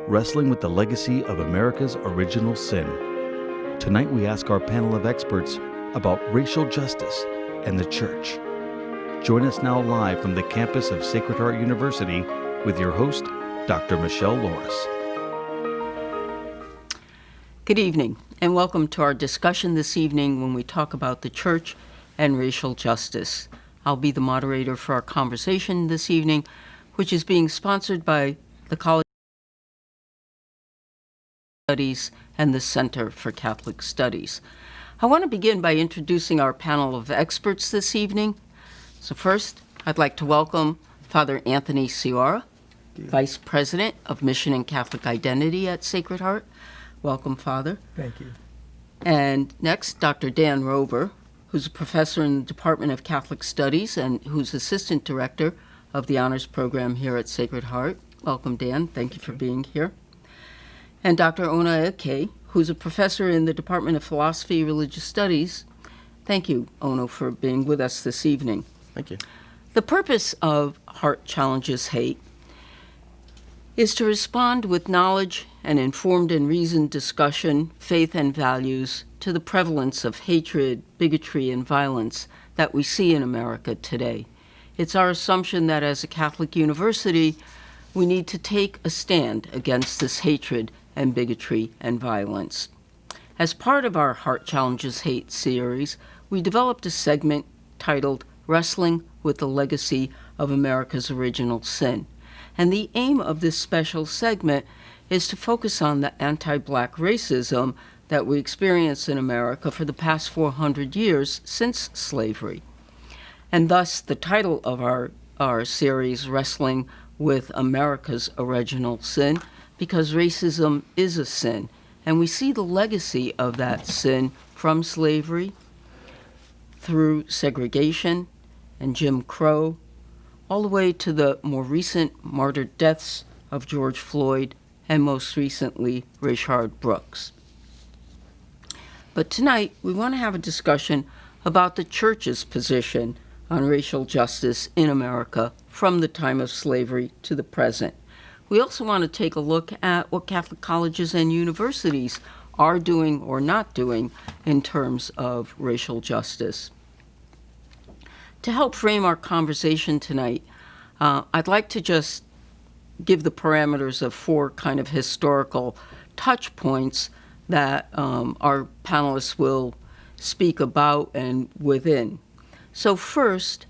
wrestling with the legacy of America's original sin. Tonight we ask our panel of experts about racial justice and the church. Join us now live from the campus of Sacred Heart University with your host, Dr. Michelle Loris. Good evening, and welcome to our discussion this evening when we talk about the church and racial justice. I'll be the moderator for our conversation this evening, which is being sponsored by the College of Studies and the Center for Catholic Studies. I want to begin by introducing our panel of experts this evening. So first, I'd like to welcome Father Anthony Ciora, Vice President of Mission and Catholic Identity at Sacred Heart. Welcome, Father. Thank you. And next, Dr. Dan Rober, who's a professor in the Department of Catholic Studies and who's Assistant Director of the Honors Program here at Sacred Heart. Welcome, Dan. Thank you for being here. And Dr. Ona Eke, who's a professor in the Department of Philosophy and Religious Studies. Thank you, Ono, for being with us this evening. Thank you. The purpose of Heart Challenges Hate is to respond with knowledge and informed and reasoned discussion, faith and values to the prevalence of hatred, bigotry, and violence that we see in America today. It's our assumption that as a Catholic university, we need to take a stand against this hatred and bigotry and violence. As part of our Heart Challenges Hate series, we developed a segment titled Wrestling with the Legacy of America's Original Sin. And the aim of this special segment is to focus on the anti-Black racism that we experience in America for the past 400 years since slavery. And thus, the title of our series, Wrestling with America's Original Sin, because racism is a sin, and we see the legacy of that sin from slavery through segregation and Jim Crow, all the way to the more recent martyred deaths of George Floyd and most recently Rayshard Brooks. But tonight, we want to have a discussion about the church's position on racial justice in America from the time of slavery to the present. We also want to take a look at what Catholic colleges and universities are doing or not doing in terms of racial justice. To help frame our conversation tonight, I'd like to just give the parameters of four kind of historical touch points that our panelists will speak about and within. So first,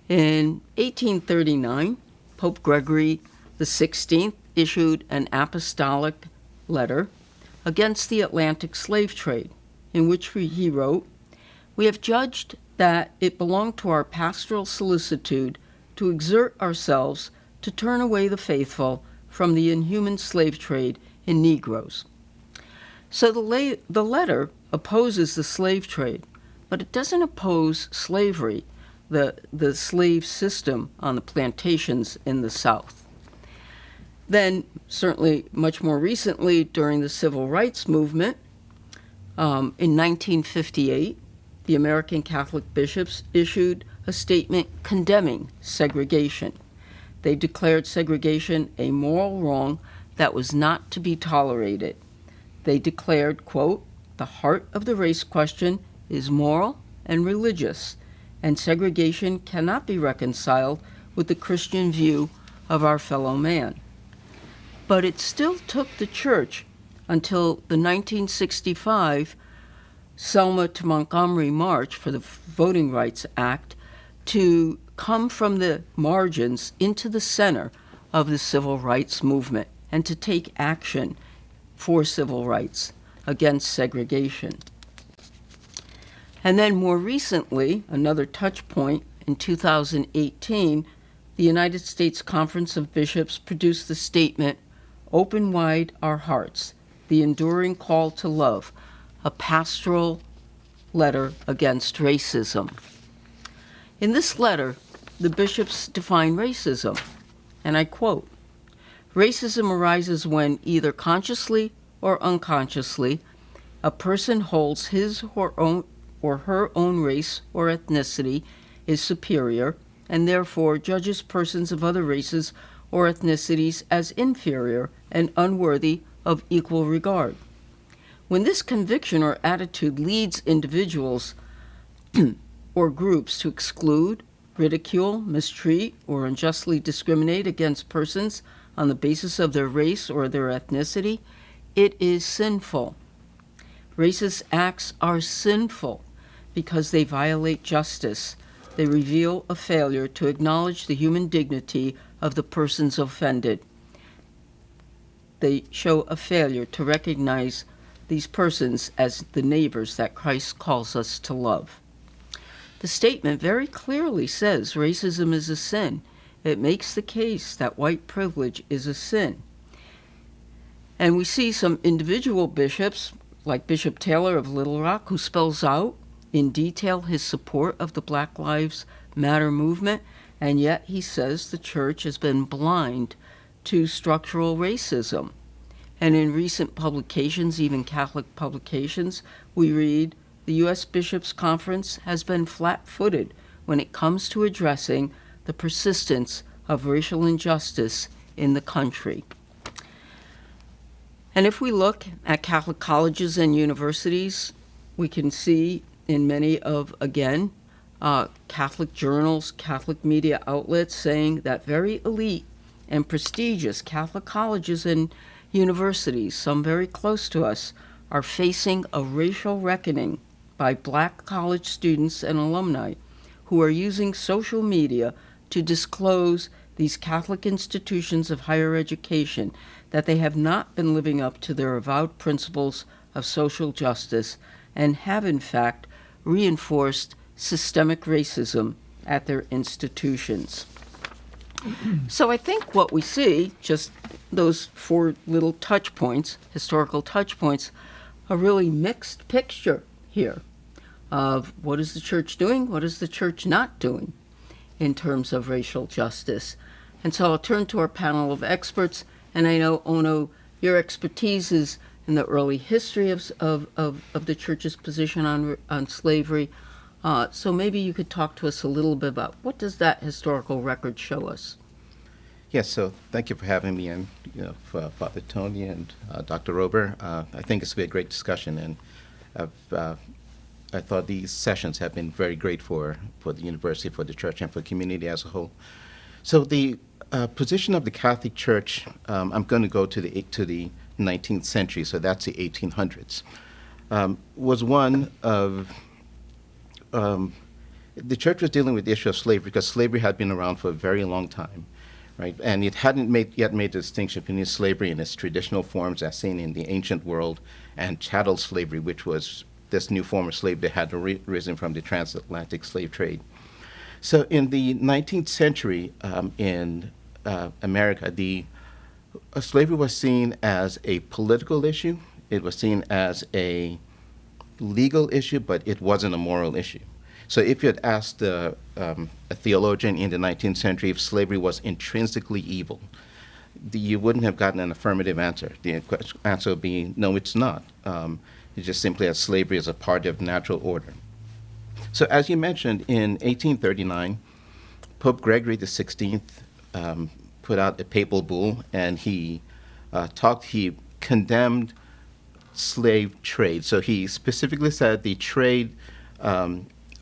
in 1839, Pope Gregory XVI issued an apostolic letter against the Atlantic slave trade, in which he wrote, "We have judged that it belonged to our pastoral solicitude to exert ourselves to turn away the faithful from the inhuman slave trade in Negroes." So the letter opposes the slave trade, but it doesn't oppose slavery, the slave system on the plantations in the South. Then, certainly much more recently, during the Civil Rights Movement, in 1958, the American Catholic bishops issued a statement condemning segregation. They declared segregation a moral wrong that was not to be tolerated. They declared, quote, "The heart of the race question is moral and religious, and segregation cannot be reconciled with the Christian view of our fellow man." But it still took the church until the 1965 Selma to Montgomery March for the Voting Rights Act to come from the margins into the center of the civil rights movement and to take action for civil rights against segregation. And then more recently, another touch point, in 2018, the United States Conference of Bishops produced the statement, "Open Wide Our Hearts, the Enduring Call to Love," a pastoral letter against racism. In this letter, the bishops define racism, and I quote, "Racism arises when either consciously or unconsciously a person holds his or her own race or ethnicity is superior and therefore judges persons of other races or ethnicities as inferior and unworthy of equal regard. When this conviction or attitude leads individuals or groups to exclude, ridicule, mistreat, or unjustly discriminate against persons on the basis of their race or their ethnicity, it is sinful. Racist acts are sinful because they violate justice. They reveal a failure to acknowledge the human dignity of the persons offended. They show a failure to recognize these persons as the neighbors that Christ calls us to love. The statement very clearly says racism is a sin. It makes the case that white privilege is a sin. And we see some individual bishops, like Bishop Taylor of Little Rock, who spells out in detail his support of the Black Lives Matter movement, and yet he says the church has been blind to structural racism. And in recent publications, even Catholic publications, we read the U.S. Bishops' Conference has been flat-footed when it comes to addressing the persistence of racial injustice in the country. And if we look at Catholic colleges and universities, we can see in many of, again, Catholic journals, Catholic media outlets saying that very elite and prestigious Catholic colleges and universities, some very close to us, are facing a racial reckoning by Black college students and alumni who are using social media to disclose these Catholic institutions of higher education that they have not been living up to their avowed principles of social justice and have, in fact, reinforced systemic racism at their institutions. So I think what we see, just those four little touch points, historical touch points, a really mixed picture here of what is the church doing, what is the church not doing in terms of racial justice. And so I'll turn to our panel of experts, and I know, Ono, your expertise is in the early history of the church's position on slavery. So maybe you could talk to us a little bit about what does that historical record show us? Yes, so thank you for having me in, for Father Tony and Dr. Rober. I think it's been a great discussion, and I thought these sessions have been very great for the university, for the church, and for the community as a whole. So the position of the Catholic Church, I'm going to go to the 19th century, so that's the 1800s, was one of the church was dealing with the issue of slavery because slavery had been around for a very long time. Right? And it hadn't yet made the distinction between slavery in its traditional forms as seen in the ancient world and chattel slavery, which was this new form of slavery that had arisen from the transatlantic slave trade. So in the 19th century in America, slavery was seen as a political issue. It was seen as a legal issue, but it wasn't a moral issue. So if you had asked a theologian in the 19th century if slavery was intrinsically evil, you wouldn't have gotten an affirmative answer. The answer would be, no, it's not. It's just simply as slavery is a part of natural order. So as you mentioned, in 1839, Pope Gregory XVI put out a papal bull, and he condemned slave trade. So he specifically said the trading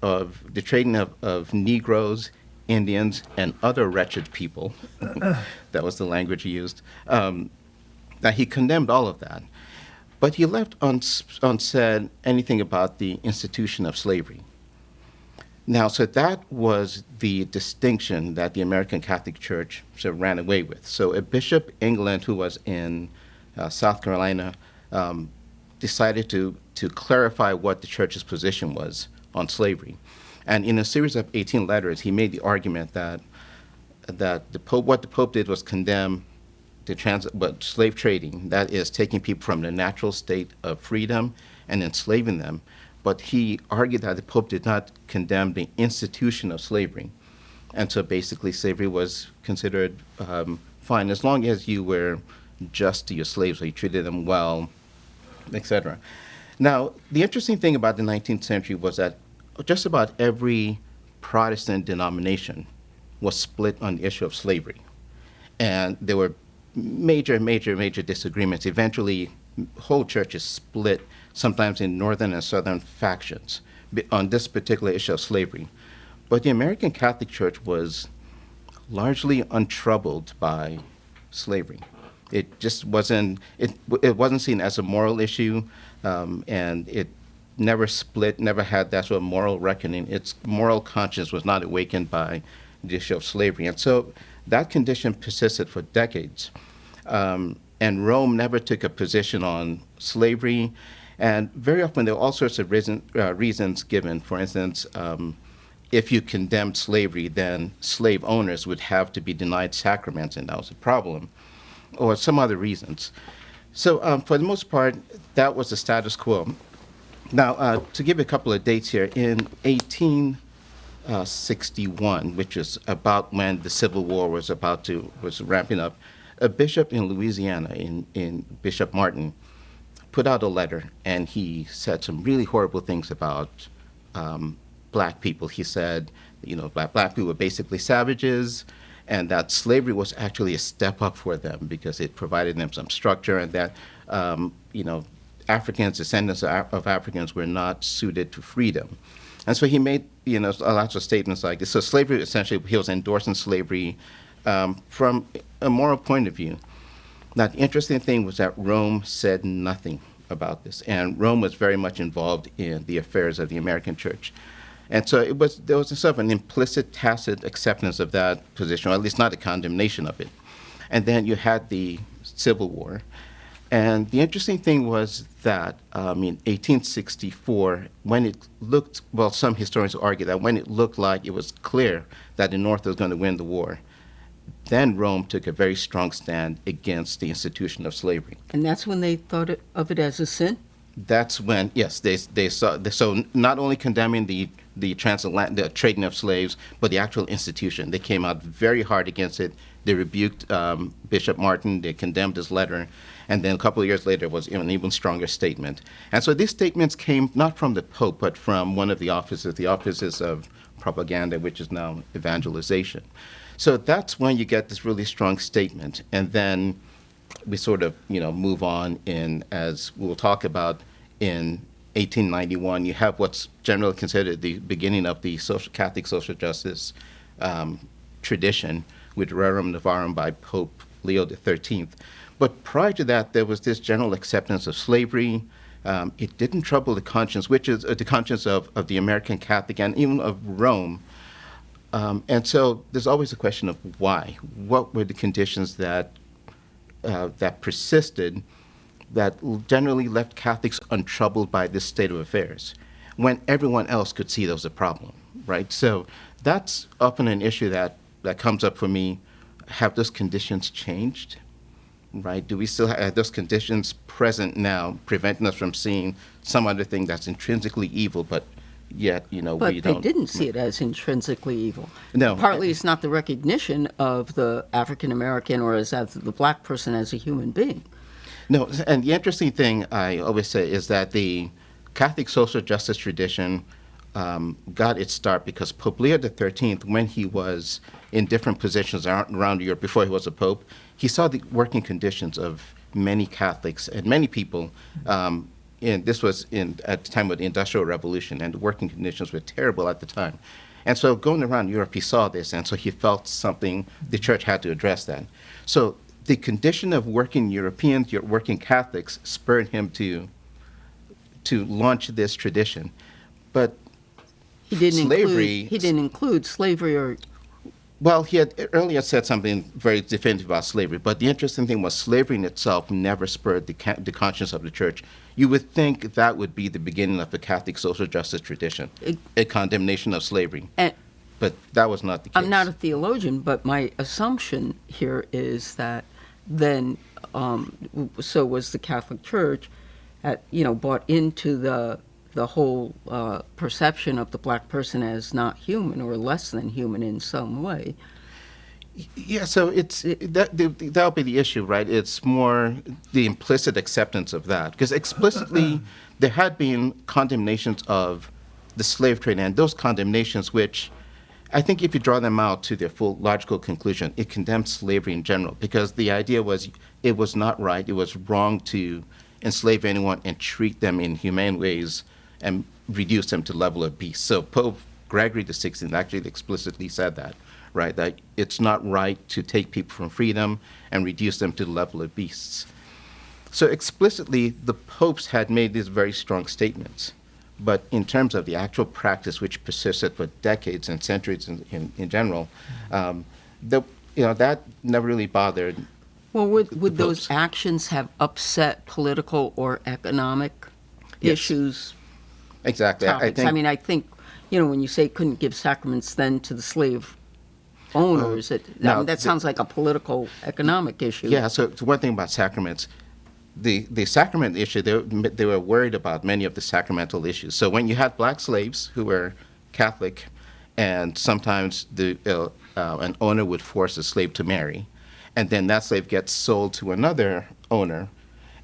of Negroes, Indians, and other wretched people, that was the language he used, that he condemned all of that. But he left unsaid anything about the institution of slavery. Now, so that was the distinction that the American Catholic Church sort of ran away with. So a Bishop England, who was in South Carolina, decided to clarify what the church's position was on slavery. And in a series of 18 letters, he made the argument that what the Pope did was condemn slave trading, that is, taking people from the natural state of freedom and enslaving them. But he argued that the Pope did not condemn the institution of slavery. And so basically slavery was considered fine as long as you were just to your slaves, or you treated them well, etc. Now, the interesting thing about the 19th century was that just about every Protestant denomination was split on the issue of slavery. and there were major disagreements. Eventually, whole churches split, sometimes in northern and southern factions, on this particular issue of slavery. But the American Catholic Church was largely untroubled by slavery. It just wasn't. It wasn't seen as a moral issue, and it never split. Never had that sort of moral reckoning. Its moral conscience was not awakened by the issue of slavery, and so that condition persisted for decades. And Rome never took a position on slavery, and very often there were all sorts of reasons given. For instance, if you condemned slavery, then slave owners would have to be denied sacraments, and that was a problem, or some other reasons. So for the most part, that was the status quo. Now, to give a couple of dates here, in 1861, which is about when the Civil War was ramping up, a bishop in Louisiana, in Bishop Martin, put out a letter, and he said some really horrible things about black people. He said, black people were basically savages, and that slavery was actually a step up for them because it provided them some structure, and that, Africans, descendants of Africans, were not suited to freedom. And so he made, lots of statements like this. So slavery, essentially, he was endorsing slavery from a moral point of view. Now, the interesting thing was that Rome said nothing about this, and Rome was very much involved in the affairs of the American church. And so there was sort of an implicit, tacit acceptance of that position, or at least not a condemnation of it. And then you had the Civil War. And the interesting thing was that in 1864, when it looked, well, some historians argue that when it looked like it was clear that the North was going to win the war, then Rome took a very strong stand against the institution of slavery. And that's when they thought of it as a sin? That's when, yes, they saw, so not only condemning the transatlantic trading of slaves, but the actual institution. They came out very hard against it. They rebuked Bishop Martin. They condemned his letter. And then a couple of years later was an even stronger statement. And so these statements came not from the Pope, but from one of the offices of propaganda, which is now evangelization. So that's when you get this really strong statement. And then we sort of, move on in, as we'll talk about, in 1891, you have what's generally considered the beginning of the Catholic social justice tradition with Rerum Novarum by Pope Leo XIII. But prior to that, there was this general acceptance of slavery. It didn't trouble the conscience, which is the conscience of the American Catholic and even of Rome. And so there's always a question of why. What were the conditions that persisted that generally left Catholics untroubled by this state of affairs when everyone else could see there was a problem, right? So that's often an issue that comes up for me. Have those conditions changed, right? Do we still have those conditions present now, preventing us from seeing some other thing that's intrinsically evil, but yet, we don't. But they didn't see it as intrinsically evil. No. Partly it's not the recognition of the African American or as the black person as a human being. No, and the interesting thing I always say is that the Catholic social justice tradition got its start because Pope Leo XIII, when he was in different positions around Europe before he was a pope, he saw the working conditions of many Catholics and many people. This was at the time of the Industrial Revolution, and the working conditions were terrible at the time. And so going around Europe, he saw this, and so he felt the church had to address that. So the condition of working Europeans, working Catholics, spurred him to launch this tradition. But he didn't slavery... He didn't include slavery or... Well, he had earlier said something very definitive about slavery, but the interesting thing was slavery in itself never spurred the conscience of the church. You would think that would be the beginning of the Catholic social justice tradition, a condemnation of slavery. But that was not the case. I'm not a theologian, but my assumption here is that then, so was the Catholic Church, bought into the whole perception of the black person as not human or less than human in some way. Yeah, so that'll be the issue, right? It's more the implicit acceptance of that, because explicitly there had been condemnations of the slave trade, and those condemnations which I think if you draw them out to their full logical conclusion, it condemns slavery in general, because the idea was it was not right, it was wrong to enslave anyone and treat them in humane ways and reduce them to the level of beasts. So Pope Gregory XVI actually explicitly said that, right? That it's not right to take people from freedom and reduce them to the level of beasts. So explicitly, the popes had made these very strong statements. But in terms of the actual practice, which persisted for decades and centuries in general, that never really bothered. Well, would those actions have upset political or economic issues? Exactly. Topics? I think, when you say couldn't give sacraments then to the slave owners, that sounds like a political, economic issue. Yeah, so one thing about sacraments, the sacrament issue, they were worried about many of the sacramental issues. So when you had black slaves who were Catholic, and sometimes an owner would force a slave to marry, and then that slave gets sold to another owner,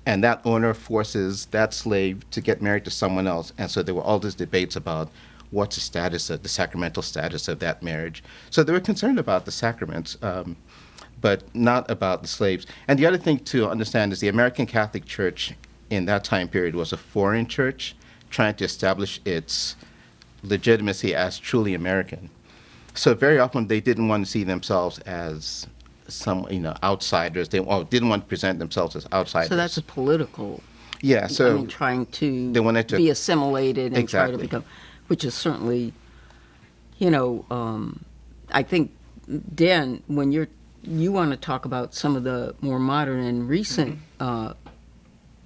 and that owner forces that slave to get married to someone else. And so there were all these debates about what's the sacramental status of that marriage. So they were concerned about the sacraments, but not about the slaves. And the other thing to understand is the American Catholic Church in that time period was a foreign church trying to establish its legitimacy as truly American. So very often they didn't want to see themselves as some outsiders. They didn't want to present themselves as outsiders. So that's a political. Yeah. So trying to they wanted to be assimilated and exactly. try to become, which is certainly, I think, Dan, when you want to talk about some of the more modern and recent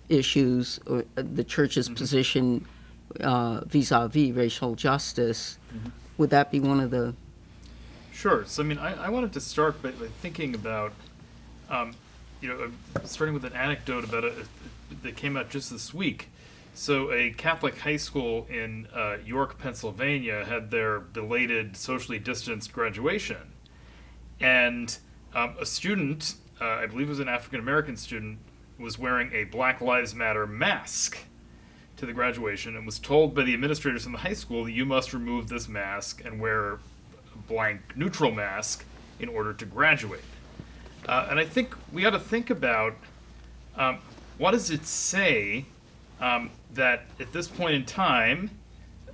issues, or the church's position vis-a-vis racial justice, would that be one of the? Sure. So, I wanted to start by thinking about, starting with an anecdote about that came out just this week. So a Catholic high school in York, Pennsylvania had their belated socially distanced graduation. And a student, I believe it was an African-American student, was wearing a Black Lives Matter mask to the graduation and was told by the administrators in the high school that you must remove this mask and wear a blank neutral mask in order to graduate. And I think we ought to think about what does it say that at this point in time,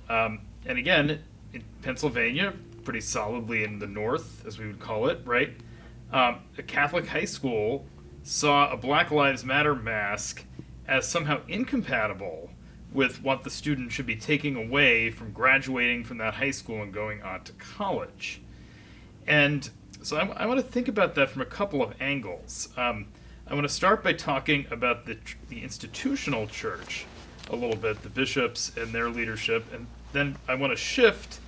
and again, in Pennsylvania, pretty solidly in the north, as we would call it, right? A Catholic high school saw a Black Lives Matter mask as somehow incompatible with what the student should be taking away from graduating from that high school and going on to college. And so I want to think about that from a couple of angles. I want to start by talking about the institutional church a little bit, the bishops and their leadership, and then I want to shift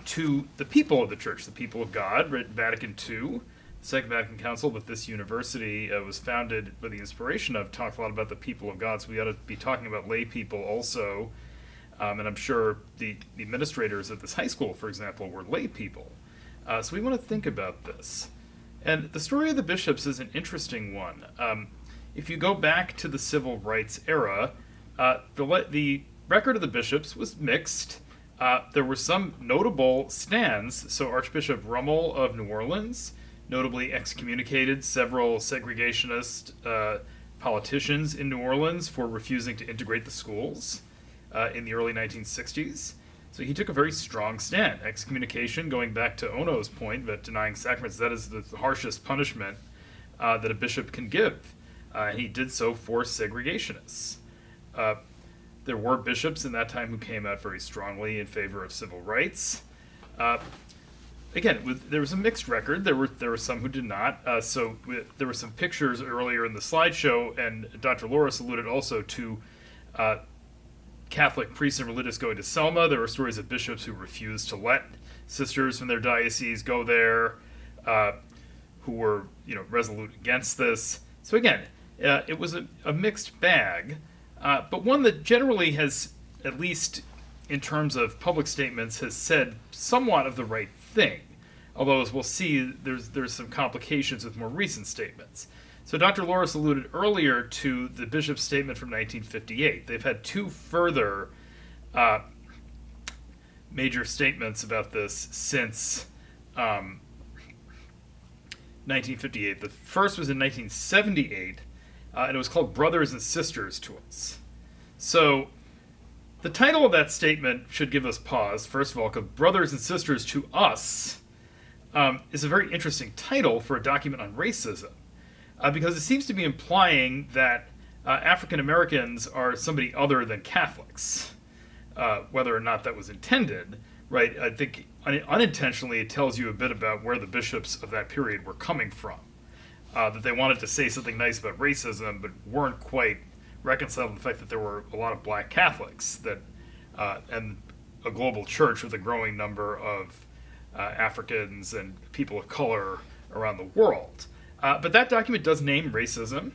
to the people of the church, the people of God. Vatican II, the Second Vatican Council, that this university was founded by the inspiration of, talked a lot about the people of God, so we ought to be talking about lay people also. And I'm sure the administrators at this high school, for example, were lay people. So we want to think about this. And the story of the bishops is an interesting one. If you go back to the civil rights era, the record of the bishops was mixed. There were some notable stands. So Archbishop Rummel of New Orleans notably excommunicated several segregationist politicians in New Orleans for refusing to integrate the schools in the early 1960s. So he took a very strong stand. Excommunication, going back to Ono's point about denying sacraments, that is the harshest punishment that a bishop can give. He did so for segregationists. There were bishops in that time who came out very strongly in favor of civil rights. Again, there was a mixed record. There were some who did not. There were some pictures earlier in the slideshow, and Dr. Loris alluded also to Catholic priests and religious going to Selma. There were stories of bishops who refused to let sisters from their diocese go there, who were resolute against this. So again, it was a mixed bag, but one that generally has, at least in terms of public statements, has said somewhat of the right thing. Although, as we'll see, there's some complications with more recent statements. So Dr. Loris alluded earlier to the bishop's statement from 1958. They've had two further major statements about this since 1958. The first was in 1978, and it was called Brothers and Sisters to Us. So the title of that statement should give us pause, first of all, because Brothers and Sisters to Us is a very interesting title for a document on racism, because it seems to be implying that African Americans are somebody other than Catholics, whether or not that was intended, right? I think unintentionally it tells you a bit about where the bishops of that period were coming from, that they wanted to say something nice about racism, but weren't quite reconciled with the fact that there were a lot of black Catholics that, and a global church with a growing number of Africans and people of color around the world. But that document does name racism.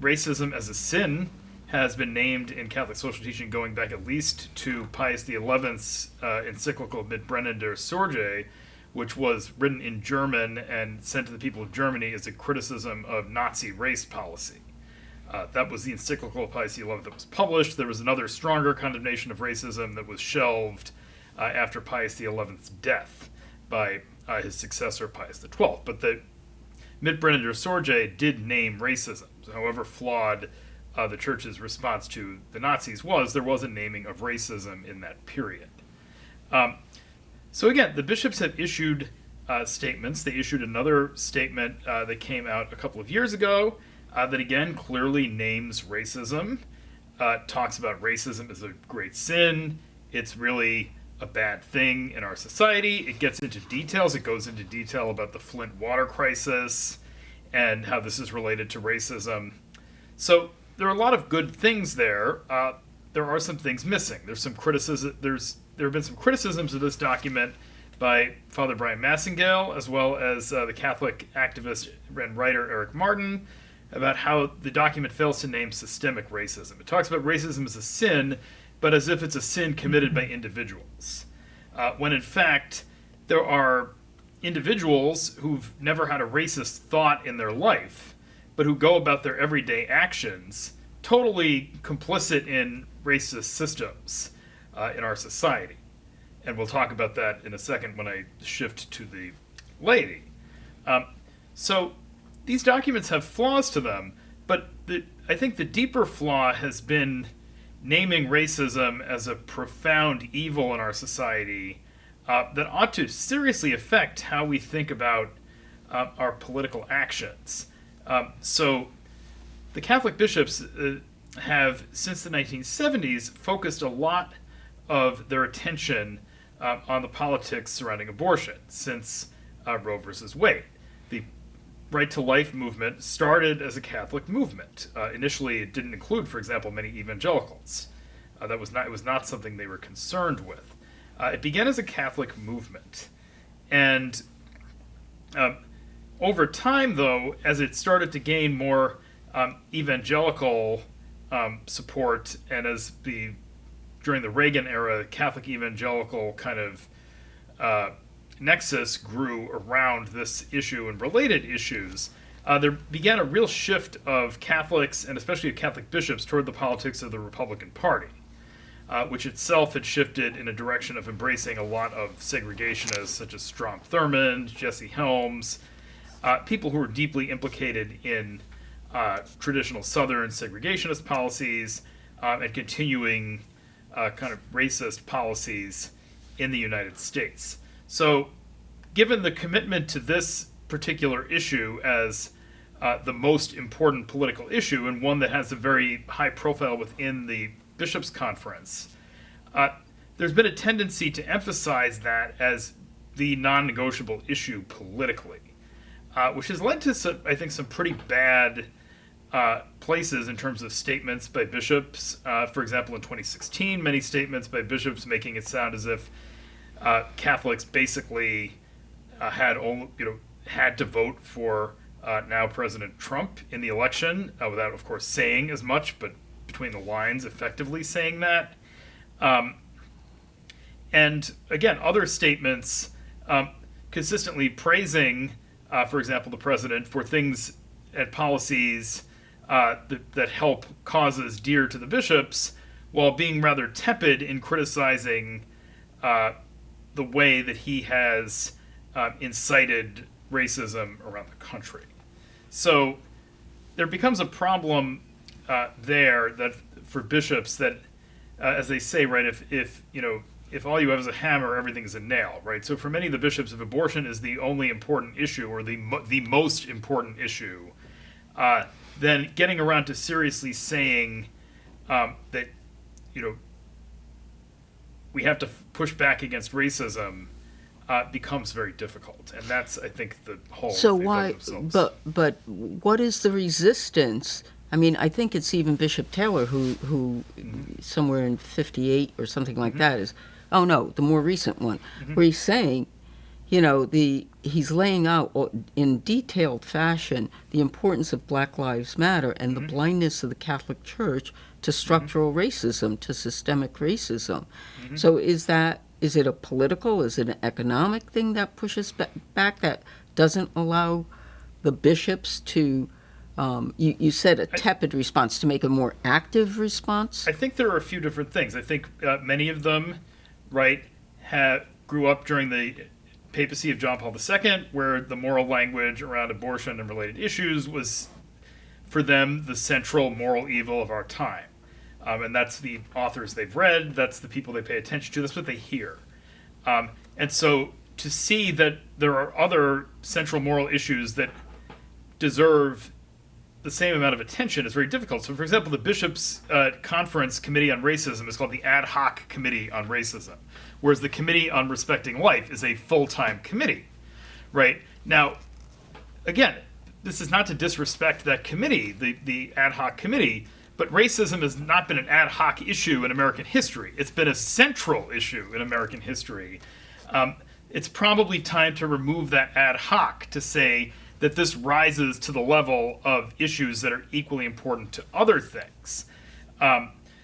Racism as a sin has been named in Catholic social teaching going back at least to Pius XI's encyclical Mit Brennen der Sorge, which was written in German and sent to the people of Germany as a criticism of Nazi race policy. That was the encyclical of Pius XI that was published. There was another stronger condemnation of racism that was shelved after Pius XI's death by his successor, Pius XII. But the Mit Brennen der Sorge did name racism. However flawed the church's response to the Nazis was, there was a naming of racism in that period. So again, the bishops have issued statements. They issued another statement that came out a couple of years ago that again clearly names racism, talks about racism as a great sin. It's really a bad thing in our society. It gets into details. It goes into detail about the Flint water crisis and how this is related to racism. So there are a lot of good things there. There are some things missing. There's some criticism. There have been some criticisms of this document by Father Brian Massingale, as well as the Catholic activist and writer Eric Martin, about how the document fails to name systemic racism. It talks about racism as a sin, but as if it's a sin committed by individuals, when in fact there are individuals who've never had a racist thought in their life, but who go about their everyday actions totally complicit in racist systems in our society. And we'll talk about that in a second when I shift to the laity. So these documents have flaws to them, but I think the deeper flaw has been naming racism as a profound evil in our society that ought to seriously affect how we think about our political actions. So the Catholic bishops have, since the 1970s, focused a lot of their attention on the politics surrounding abortion since Roe versus Wade. The Right to Life movement started as a Catholic movement. Initially, it didn't include, for example, many evangelicals. It was not something they were concerned with. It began as a Catholic movement, and over time, though, as it started to gain more evangelical support, and as during the Reagan era, Catholic evangelical kind of nexus grew around this issue and related issues, there began a real shift of Catholics, and especially of Catholic bishops, toward the politics of the Republican Party, which itself had shifted in a direction of embracing a lot of segregationists such as Strom Thurmond, Jesse Helms, people who were deeply implicated in traditional Southern segregationist policies and continuing kind of racist policies in the United States. So, given the commitment to this particular issue as the most important political issue, and one that has a very high profile within the Bishops' Conference, there's been a tendency to emphasize that as the non-negotiable issue politically, which has led to, I think, some pretty bad places in terms of statements by bishops. For example, in 2016, many statements by bishops making it sound as if Catholics basically had to vote for now President Trump in the election, without, of course, saying as much, but between the lines, effectively saying that. And again, other statements consistently praising, for example, the president for things and policies that help causes dear to the bishops, while being rather tepid in criticizing the way that he has incited racism around the country. So there becomes a problem there that for bishops that, as they say, right, if all you have is a hammer, everything is a nail, right? So for many of the bishops, if abortion is the only important issue or the most important issue, then getting around to seriously saying that, we have to push back against racism becomes very difficult, and that's, I think, the whole. So why? But what is the resistance? I mean, I think it's even Bishop Taylor who somewhere in 58 or something like that is. Oh no, the more recent one, where he's saying, he's laying out in detailed fashion the importance of Black Lives Matter and the blindness of the Catholic Church to structural racism, to systemic racism. So is it a political, is it an economic thing that pushes back, that doesn't allow the bishops to, you said a tepid response, to make a more active response? I think there are a few different things. I think many of them, right, grew up during the papacy of John Paul II, where the moral language around abortion and related issues was, for them, the central moral evil of our time. And that's the authors they've read, that's the people they pay attention to, that's what they hear. And so to see that there are other central moral issues that deserve the same amount of attention is very difficult. So, for example, the Bishops' Conference Committee on Racism is called the Ad Hoc Committee on Racism, whereas the Committee on Respecting Life is a full-time committee, right? Now, again, this is not to disrespect that committee, the Ad Hoc Committee, but racism has not been an ad hoc issue in American history. It's been a central issue in American history. It's probably time to remove that ad hoc to say that this rises to the level of issues that are equally important to other things.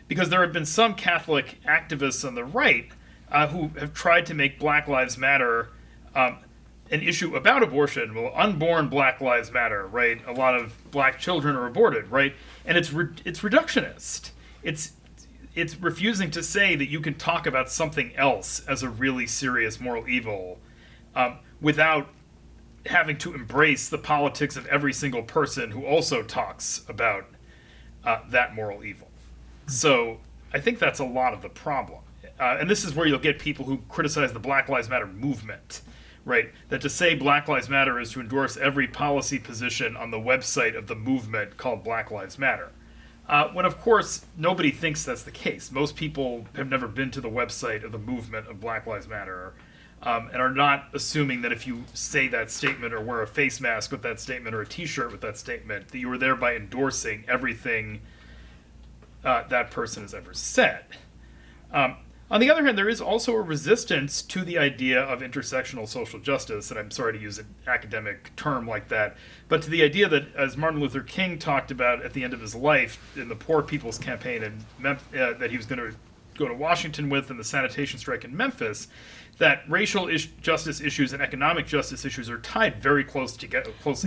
Because there have been some Catholic activists on the right who have tried to make Black Lives Matter an issue about abortion. Well, unborn Black Lives Matter, right? A lot of black children are aborted, right? And it's reductionist. It's refusing to say that you can talk about something else as a really serious moral evil without having to embrace the politics of every single person who also talks about that moral evil. So I think that's a lot of the problem. And this is where you'll get people who criticize the Black Lives Matter movement, right? That to say Black Lives Matter is to endorse every policy position on the website of the movement called Black Lives Matter. When, of course, nobody thinks that's the case. Most people have never been to the website of the movement of Black Lives Matter and are not assuming that if you say that statement or wear a face mask with that statement or a T-shirt with that statement, that you are thereby endorsing everything that person has ever said. On the other hand, there is also a resistance to the idea of intersectional social justice, and I'm sorry to use an academic term like that, but to the idea that, as Martin Luther King talked about at the end of his life in the Poor People's Campaign that he was going to go to Washington with in the sanitation strike in Memphis, that racial justice issues and economic justice issues are tied very closely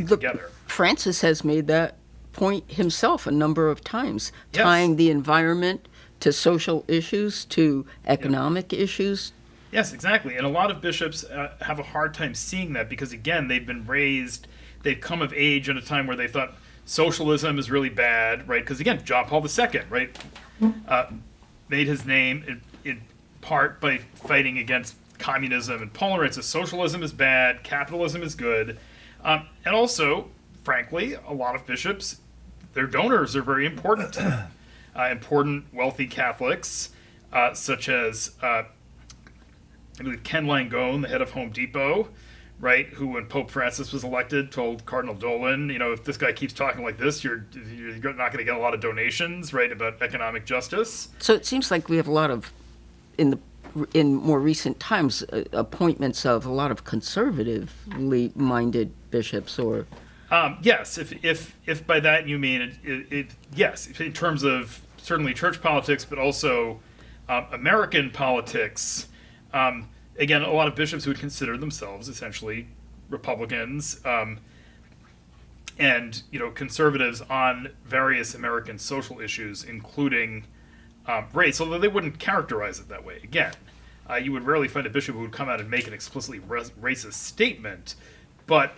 together. Francis has made that point himself a number of times, Yes. tying the environment to social issues, to economic issues. Yes, exactly. And a lot of bishops have a hard time seeing that because, again, they've come of age at a time where they thought socialism is really bad, right? Because, again, John Paul II, right, made his name in part by fighting against communism and Paul writes, socialism is bad, capitalism is good. And also, frankly, a lot of bishops, their donors are very important to them. Important wealthy Catholics, such as I believe Ken Langone, the head of Home Depot, right, who when Pope Francis was elected told Cardinal Dolan, if this guy keeps talking like this, you're not going to get a lot of donations, right, about economic justice. So it seems like we have a lot of, in more recent times, appointments of a lot of conservatively minded bishops, or yes, if by that you mean yes, in terms of certainly church politics, but also American politics. Again, a lot of bishops who would consider themselves essentially Republicans and conservatives on various American social issues, including race, although they wouldn't characterize it that way. Again, You would rarely find a bishop who would come out and make an explicitly racist statement, but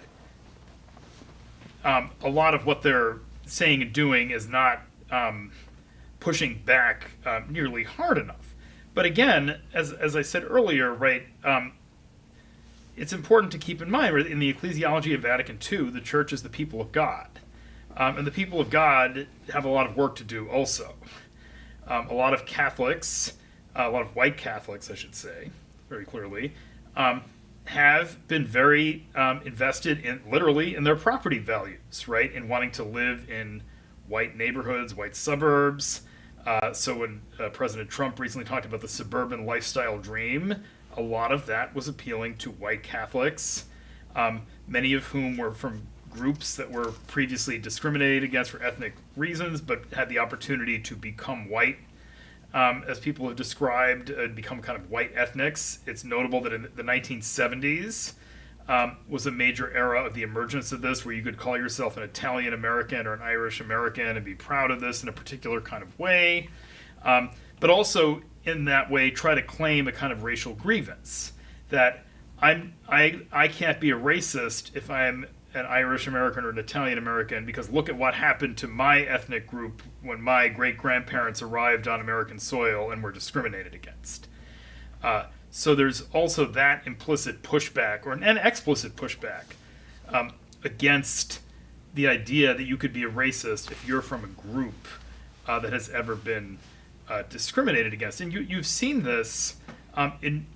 a lot of what they're saying and doing is not pushing back nearly hard enough. But again, as I said earlier, right, it's important to keep in mind, right, in the ecclesiology of Vatican II, the church is the people of God. And the people of God have a lot of work to do also. A lot of Catholics, a lot of white Catholics, I should say, very clearly, have been very invested in, literally, in their property values, right, in wanting to live in white neighborhoods, white suburbs. So when President Trump recently talked about the suburban lifestyle dream, a lot of that was appealing to white Catholics, many of whom were from groups that were previously discriminated against for ethnic reasons, but had the opportunity to become white, as people have described, become kind of white ethnics. It's notable that in the 1970s was a major era of the emergence of this, where you could call yourself an Italian American or an Irish American and be proud of this in a particular kind of way, but also in that way try to claim a kind of racial grievance, that I can't be a racist if I'm an Irish American or an Italian American, because look at what happened to my ethnic group when my great-grandparents arrived on American soil and were discriminated against. So there's also that implicit pushback, or an explicit pushback, against the idea that you could be a racist if you're from a group that has ever been discriminated against. And you've seen this in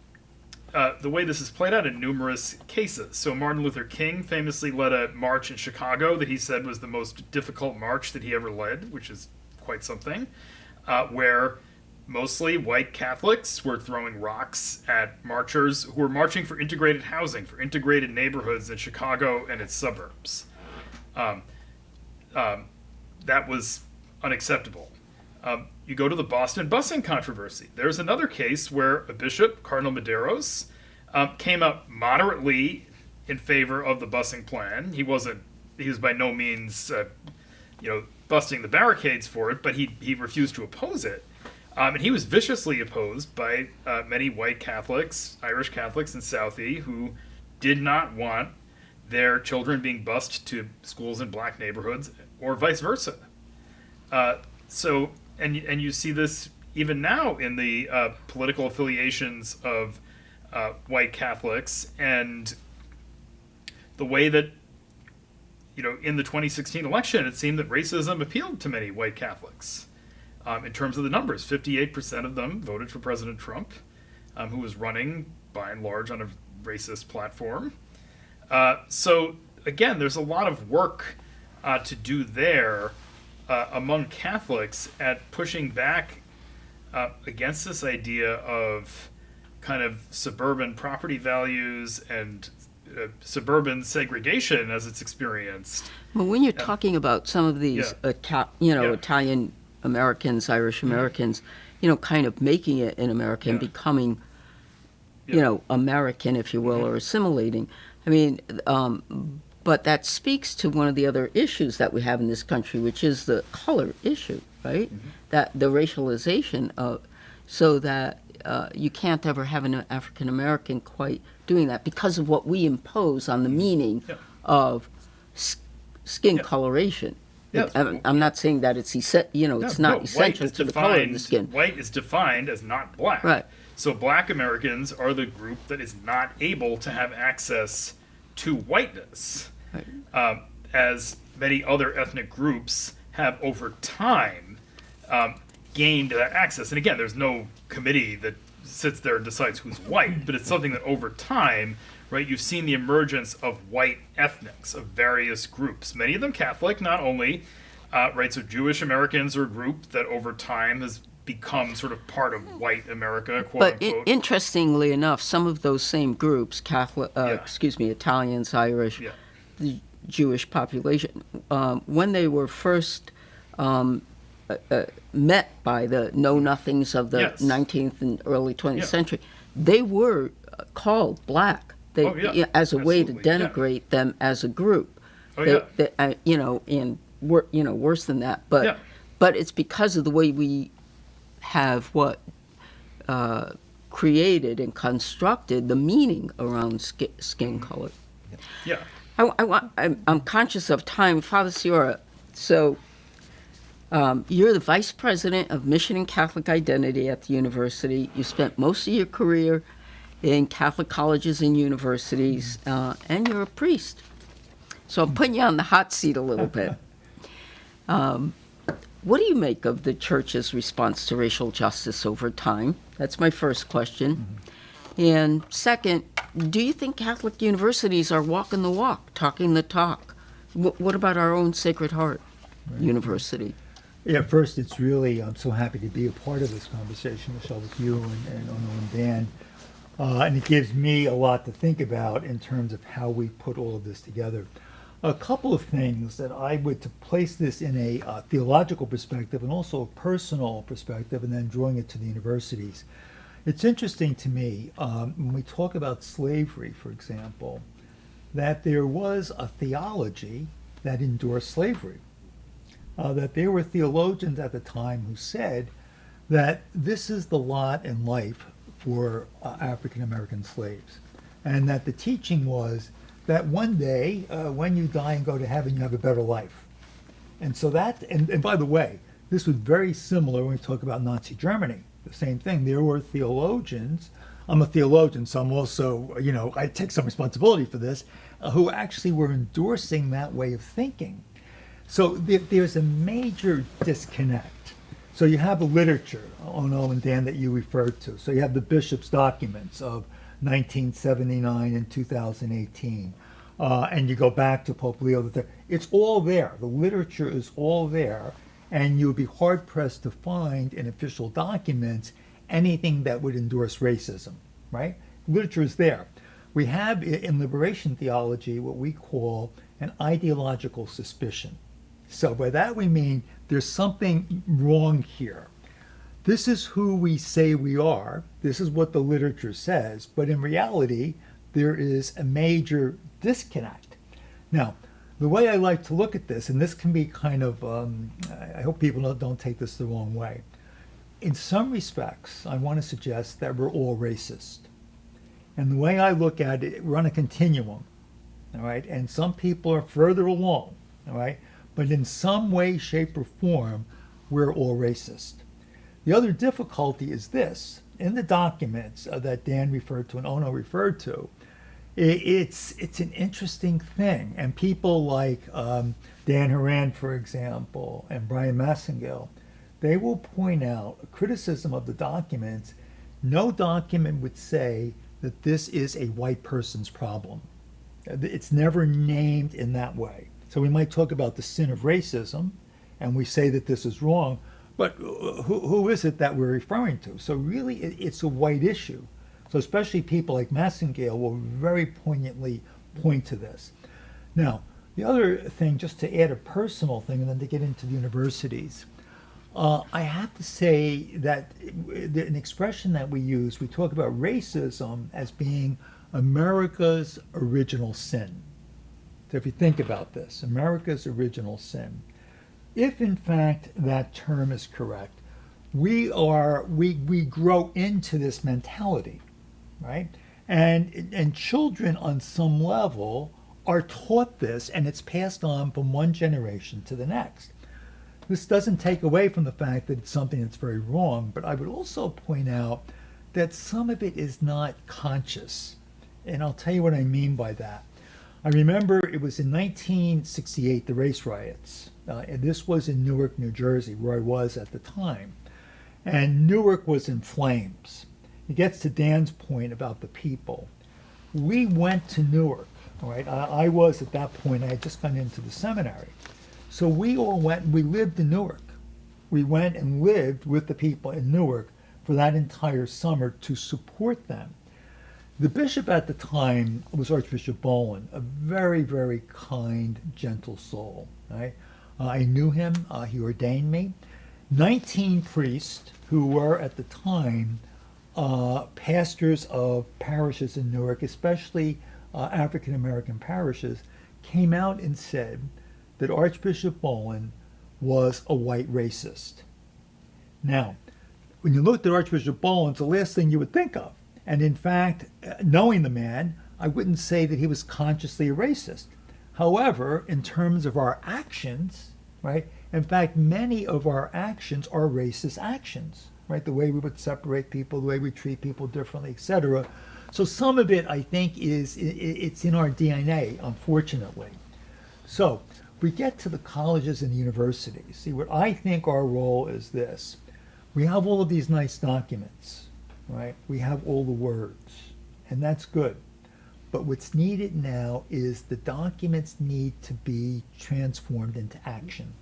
the way this is played out in numerous cases. So Martin Luther King famously led a march in Chicago that he said was the most difficult march that he ever led, which is quite something, where mostly white Catholics were throwing rocks at marchers who were marching for integrated housing, for integrated neighborhoods in Chicago and its suburbs. That was unacceptable. You go to the Boston busing controversy. There's another case where a bishop, Cardinal Medeiros, came out moderately in favor of the busing plan. He was by no means, busting the barricades for it, but he refused to oppose it. And he was viciously opposed by many white Catholics, Irish Catholics in Southie, who did not want their children being bused to schools in black neighborhoods, or vice versa. And you see this even now in the political affiliations of white Catholics, and the way that, in the 2016 election, it seemed that racism appealed to many white Catholics. In terms of the numbers, 58% of them voted for President Trump, who was running, by and large, on a racist platform. So, again, there's a lot of work to do there among Catholics at pushing back against this idea of kind of suburban property values and suburban segregation as it's experienced. Well, when you're talking about some of these, Italian Americans, Irish Americans, kind of making it in America and becoming, American, if you will, or assimilating. I mean, but that speaks to one of the other issues that we have in this country, which is the color issue, right? Mm-hmm. That the racialization of, so that you can't ever have an African American quite doing that because of what we impose on the meaning of skin coloration. Yes. I'm not saying that it's it's not essential to the color of the skin. White is defined as not black. Right. So black Americans are the group that is not able to have access to whiteness, right. As many other ethnic groups have over time gained that access. And again, there's no committee that sits there and decides who's white, but it's something that over time, right, you've seen the emergence of white ethnics of various groups, many of them Catholic, not only, right, so Jewish Americans are a group that over time has become sort of part of white America, quote unquote. But interestingly enough, some of those same groups, Italians, Irish, the Jewish population, when they were first met by the know-nothings of the 19th and early 20th century, they were called black. As a way to denigrate them as a group. Worse than that. But it's because of the way we have created and constructed the meaning around skin color. Yeah. I'm conscious of time. Father Sciorra, so you're the vice president of Mission and Catholic Identity at the university. You spent most of your career in Catholic colleges and universities, and you're a priest. So I'm putting you on the hot seat a little bit. What do you make of the church's response to racial justice over time? That's my first question. And second, do you think Catholic universities are walking the walk, talking the talk? What about our own Sacred Heart University? Yeah, first, it's really, I'm so happy to be a part of this conversation, Michelle, with you and Ono and Dan. And it gives me a lot to think about in terms of how we put all of this together. A couple of things that I would to place this in a theological perspective and also a personal perspective, and then drawing it to the universities. It's interesting to me, when we talk about slavery, for example, that there was a theology that endorsed slavery. That there were theologians at the time who said that this is the lot in life for African American slaves, and that the teaching was that one day when you die and go to heaven, you have a better life. And so that, and by the way, this was very similar when we talk about Nazi Germany. The same thing. There were theologians. I'm a theologian, so I'm also, I take some responsibility for this, who actually were endorsing that way of thinking. So there's a major disconnect. So you have the literature, Ono and Dan, that you referred to. So you have the bishop's documents of 1979 and 2018. And you go back to Pope Leo III. It's all there. The literature is all there. And you would be hard-pressed to find in official documents anything that would endorse racism, right? Literature is there. We have in liberation theology what we call an ideological suspicion. So by that we mean there's something wrong here. This is who we say we are. This is what the literature says. But in reality, there is a major disconnect. Now, the way I like to look at this, and this can be kind of, I hope people don't take this the wrong way. In some respects, I want to suggest that we're all racist. And the way I look at it, we're on a continuum, all right? And some people are further along, all right? But in some way, shape, or form, we're all racist. The other difficulty is this. In the documents that Dan referred to and Ono referred to, it's an interesting thing. And people like Dan Horan, for example, and Brian Massengale, they will point out a criticism of the documents. No document would say that this is a white person's problem. It's never named in that way. So we might talk about the sin of racism, and we say that this is wrong, but who is it that we're referring to? So really, it's a white issue. So especially people like Massengale will very poignantly point to this. Now, the other thing, just to add a personal thing, and then to get into the universities, I have to say that an expression that we use, we talk about racism as being America's original sin. So if you think about this, America's original sin. If in fact that term is correct, we grow into this mentality, right? And children on some level are taught this, and it's passed on from one generation to the next. This doesn't take away from the fact that it's something that's very wrong, but I would also point out that some of it is not conscious. And I'll tell you what I mean by that. I remember it was in 1968, the Race Riots. And this was in Newark, New Jersey, where I was at the time. And Newark was in flames. It gets to Dan's point about the people. We went to Newark, all right? I was at that point, I had just gone into the seminary. So we all went, we lived in Newark. We went and lived with the people in Newark for that entire summer to support them. The bishop at the time was Archbishop Boland, a very, very kind, gentle soul, right? I knew him, he ordained me. 19 priests who were at the time pastors of parishes in Newark, especially African American parishes, came out and said that Archbishop Boland was a white racist. Now, when you looked at Archbishop Bowen, it's the last thing you would think of. And in fact, knowing the man, I wouldn't say that he was consciously a racist. However, in terms of our actions, right, in fact, many of our actions are racist actions, right? The way we would separate people, the way we treat people differently, etc. So some of it, I think, it's in our DNA, unfortunately. So we get to the colleges and the universities. See, what I think our role is this. We have all of these nice documents, right? We have all the words, and that's good. But what's needed now is the documents need to be transformed into action.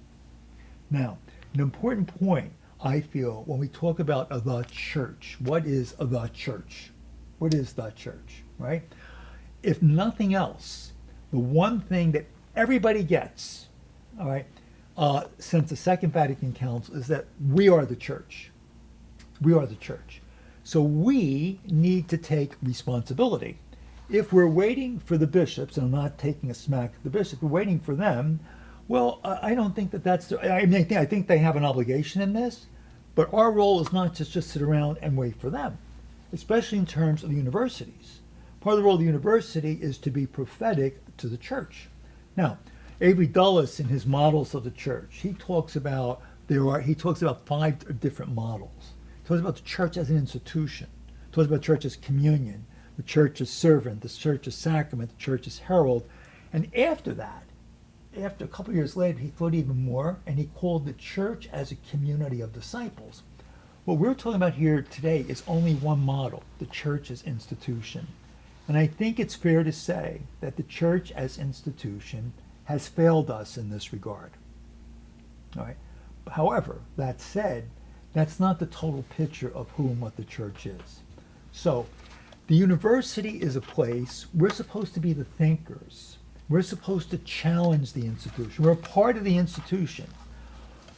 Now, an important point, I feel, when we talk about the church, what is the church? What is the church, right? If nothing else, the one thing that everybody gets, all right, since the Second Vatican Council is that we are the church. We are the church. So we need to take responsibility. If we're waiting for the bishops, and I'm not taking a smack at the bishops, we're waiting for them, well, I don't think that's, I think they have an obligation in this, but our role is not to just sit around and wait for them, especially in terms of the universities. Part of the role of the university is to be prophetic to the church. Now, Avery Dulles, in his models of the church, he talks about 5 different models. He talks about the church as an institution. He talks about the church as communion, the church as servant, the church as sacrament, the church as herald. And after that, after a couple of years later, he thought even more, and he called the church as a community of disciples. What we're talking about here today is only one model, the church as institution. And I think it's fair to say that the church as institution has failed us in this regard. All right. However, that said, that's not the total picture of who and what the church is. So the university is a place, we're supposed to be the thinkers. We're supposed to challenge the institution. We're a part of the institution.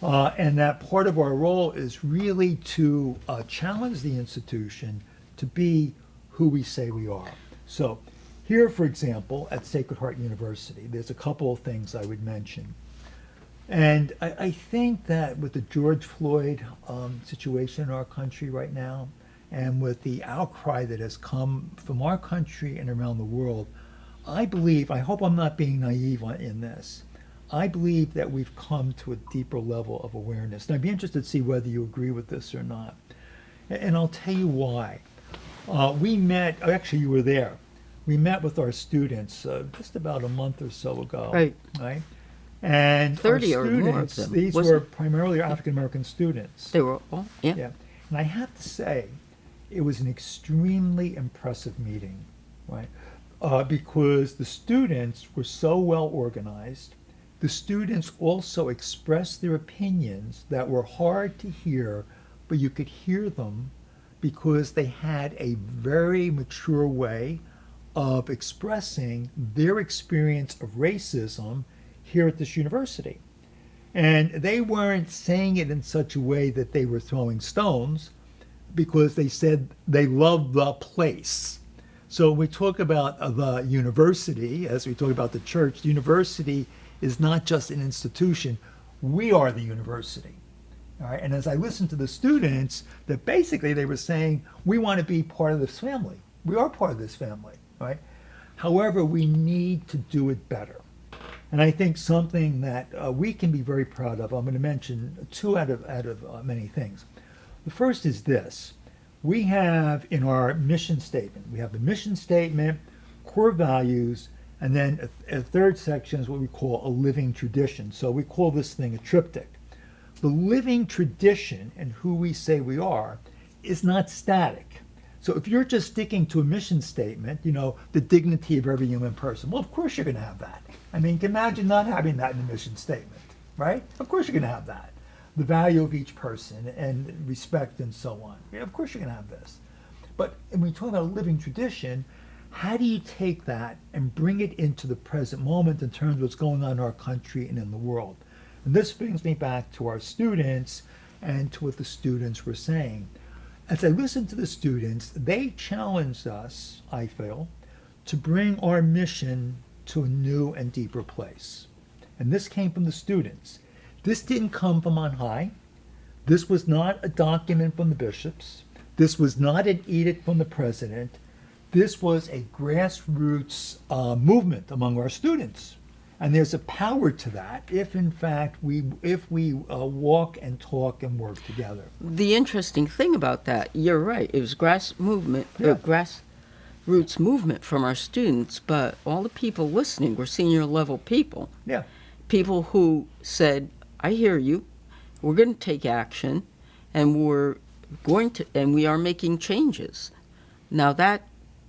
And that part of our role is really to challenge the institution to be who we say we are. So here, for example, at Sacred Heart University, there's a couple of things I would mention. And I think that with the George Floyd situation in our country right now, and with the outcry that has come from our country and around the world, I hope I'm not being naive in this, I believe that we've come to a deeper level of awareness. And I'd be interested to see whether you agree with this or not. And I'll tell you why. We met, actually you were there, we met with our students just about a month or so ago. Right? And 30 our or more of students, them. these were primarily African-American students. They were all, yeah. Yeah. And I have to say, it was an extremely impressive meeting, right? Because the students were so well organized. The students also expressed their opinions that were hard to hear, but you could hear them because they had a very mature way of expressing their experience of racism here at this university. And they weren't saying it in such a way that they were throwing stones, because they said they loved the place. So when we talk about the university, as we talk about the church, the university is not just an institution. We are the university. All right. And as I listened to the students, that basically they were saying, we want to be part of this family. We are part of this family, right? However, we need to do it better. And I think something that we can be very proud of, I'm going to mention 2 out of many things. The first is this. We have in our mission statement, we have the mission statement, core values, and then a third section is what we call a living tradition. So we call this thing a triptych. The living tradition and who we say we are is not static. So if you're just sticking to a mission statement, the dignity of every human person, well, of course you're going to have that. I mean, can you imagine not having that in the mission statement, right? Of course you're going to have that. The value of each person and respect and so on. Yeah, of course you're going to have this. But when we talk about a living tradition, how do you take that and bring it into the present moment in terms of what's going on in our country and in the world? And this brings me back to our students and to what the students were saying. As I listened to the students, they challenged us, I feel, to bring our mission to a new and deeper place. And this came from the students. This didn't come from on high. This was not a document from the bishops. This was not an edict from the president. This was a grassroots movement among our students. And there's a power to that if, in fact, we walk and talk and work together. The interesting thing about that, you're right, it was grassroots movement from our students, but all the people listening were senior level people. Yeah. People who said, I hear you, we're going to take action, and we are making changes. Now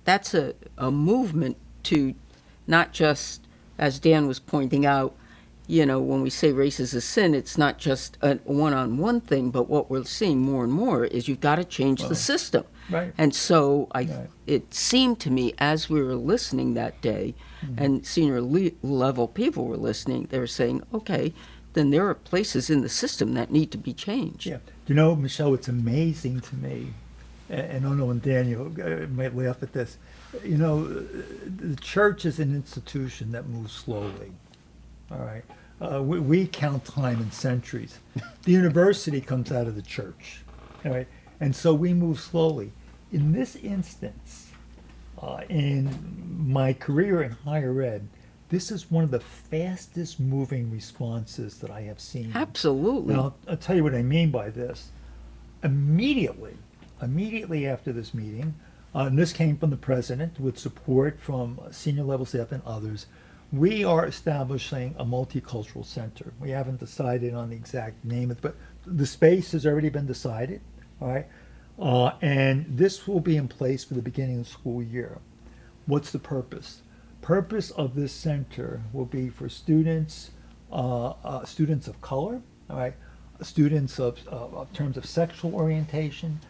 that's a movement to not just, as Dan was pointing out, when we say race is a sin, it's not just a one-on-one thing, but what we're seeing more and more is you've got to change the system. Right. And so Right. it seemed to me as we were listening that day, and senior level people were listening, they were saying, okay, then there are places in the system that need to be changed. Yeah. Michelle, it's amazing to me, and Ono and Daniel might laugh at this. The church is an institution that moves slowly. All right. We count time in centuries. The university comes out of the church. All right. And so we move slowly. In this instance, in my career in higher ed, this is one of the fastest moving responses that I have seen. Absolutely. Now, I'll tell you what I mean by this. Immediately after this meeting, and this came from the president with support from senior level staff and others, we are establishing a multicultural center. We haven't decided on the exact name, but the space has already been decided, all right? And this will be in place for the beginning of the school year. What's the purpose? Purpose of this center will be for students of color, all right? Students of terms of sexual orientation,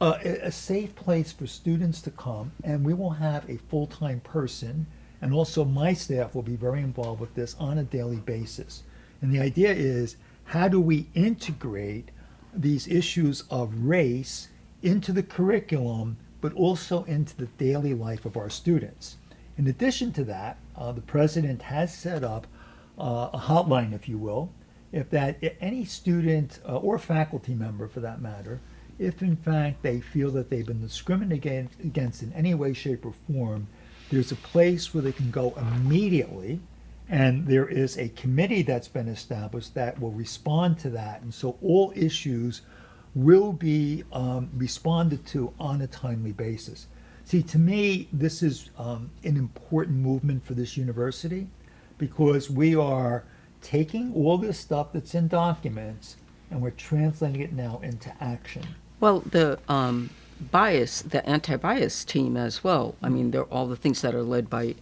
a safe place for students to come, and we will have a full-time person, and also my staff will be very involved with this on a daily basis. And the idea is, how do we integrate these issues of race into the curriculum, but also into the daily life of our students? In addition to that, the president has set up a hotline, if you will, if any student or faculty member, for that matter, if in fact they feel that they've been discriminated against in any way, shape, or form, there's a place where they can go immediately, and there is a committee that's been established that will respond to that. And so all issues will be responded to on a timely basis. See, to me, this is an important movement for this university, because we are taking all this stuff that's in documents and we're translating it now into action. Well, the anti-bias team as well. I mean, they're all the things that are led by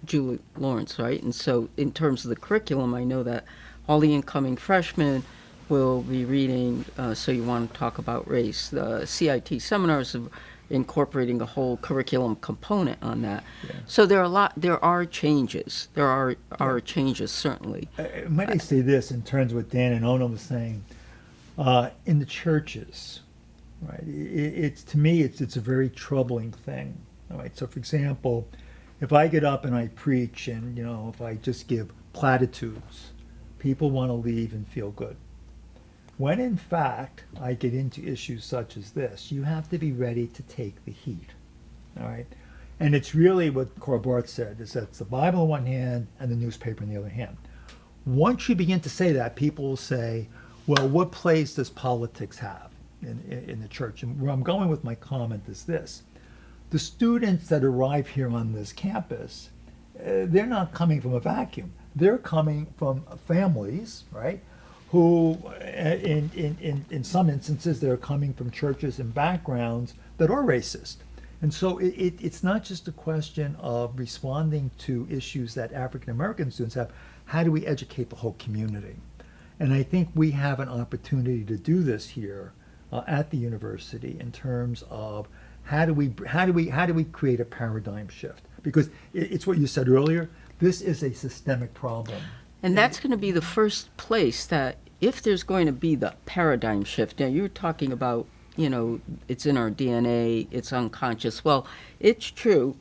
Julie Lawrence, right? And so in terms of the curriculum, I know that all the incoming freshmen will be reading So You Want to Talk About Race. The CIT seminars are incorporating a whole curriculum component on that. Yeah. So there are changes. There are changes, certainly. Might I say this in terms of what Dan and Ono was saying? In the churches, right? To me, it's a very troubling thing. All right. So, for example, if I get up and I preach, and if I just give platitudes, people want to leave and feel good. When in fact I get into issues such as this, you have to be ready to take the heat. All right. And it's really what Karl Barth said, is that it's the Bible on one hand and the newspaper on the other hand. Once you begin to say that, people will say, well, what place does politics have in the church? And where I'm going with my comment is this. The students that arrive here on this campus, they're not coming from a vacuum. They're coming from families, right, who in some instances they're coming from churches and backgrounds that are racist. And so it's not just a question of responding to issues that African American students have. How do we educate the whole community? And I think we have an opportunity to do this here at the university in terms of how do we create a paradigm shift? Because it's what you said earlier. This is a systemic problem. And that's going to be the first place that, if there's going to be the paradigm shift, now you're talking about, it's in our DNA, it's unconscious. Well, it's true,